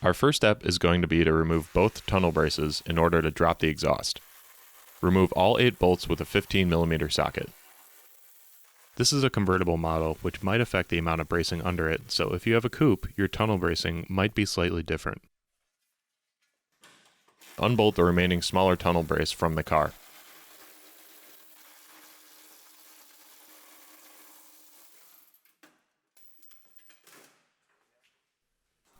Our first step is going to be to remove both tunnel braces in order to drop the exhaust. Remove all 8 bolts with a 15mm socket. This is a convertible model, which might affect the amount of bracing under it, so if you have a coupe, your tunnel bracing might be slightly different. Unbolt the remaining smaller tunnel brace from the car.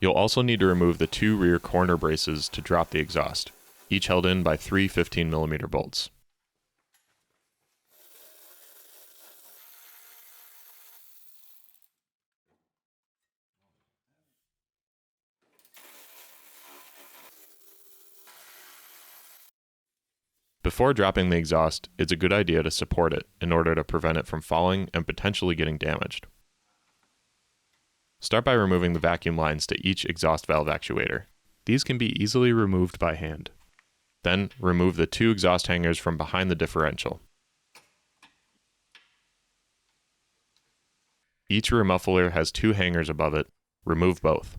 You'll also need to remove the 2 rear corner braces to drop the exhaust, each held in by 3 15mm bolts. Before dropping the exhaust, it's a good idea to support it in order to prevent it from falling and potentially getting damaged. Start by removing the vacuum lines to each exhaust valve actuator. These can be easily removed by hand. Then, remove the 2 exhaust hangers from behind the differential. Each rear muffler has 2 hangers above it. Remove both.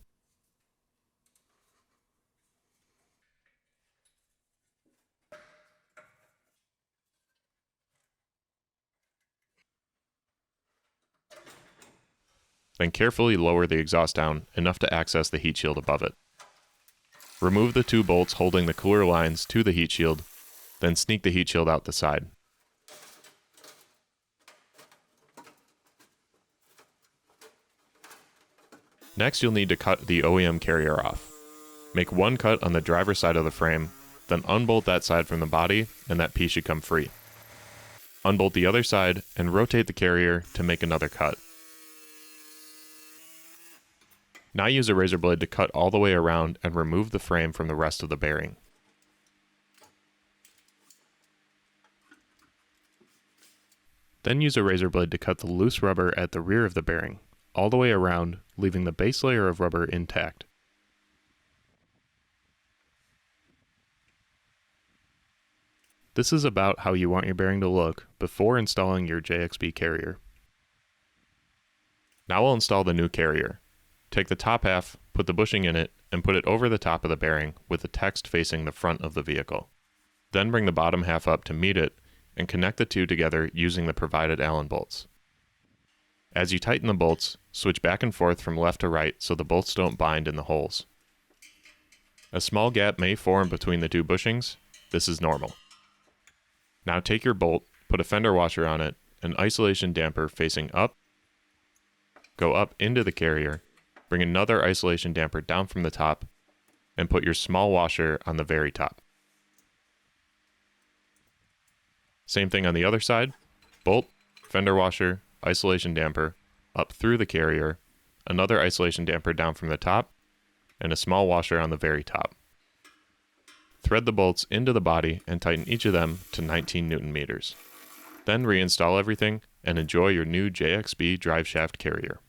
Then carefully lower the exhaust down enough to access the heat shield above it. Remove the 2 bolts holding the cooler lines to the heat shield, then sneak the heat shield out the side. Next, you'll need to cut the OEM carrier off. Make 1 cut on the driver's side of the frame, then unbolt that side from the body, and that piece should come free. Unbolt the other side and rotate the carrier to make another cut. Now use a razor blade to cut all the way around and remove the frame from the rest of the bearing. Then use a razor blade to cut the loose rubber at the rear of the bearing, all the way around, leaving the base layer of rubber intact. This is about how you want your bearing to look before installing your JXB carrier. Now we'll install the new carrier. Take the top half, put the bushing in it, and put it over the top of the bearing with the text facing the front of the vehicle. Then bring the bottom half up to meet it and connect the 2 together using the provided Allen bolts. As you tighten the bolts, switch back and forth from left to right so the bolts don't bind in the holes. A small gap may form between the 2 bushings. This is normal. Now take your bolt, put a fender washer on it, an isolation damper facing up, go up into the carrier, bring another isolation damper down from the top, and put your small washer on the very top. Same thing on the other side. Bolt, fender washer, isolation damper, up through the carrier, another isolation damper down from the top, and a small washer on the very top. Thread the bolts into the body and tighten each of them to 19 Newton meters. Then reinstall everything and enjoy your new JXB Driveshaft carrier.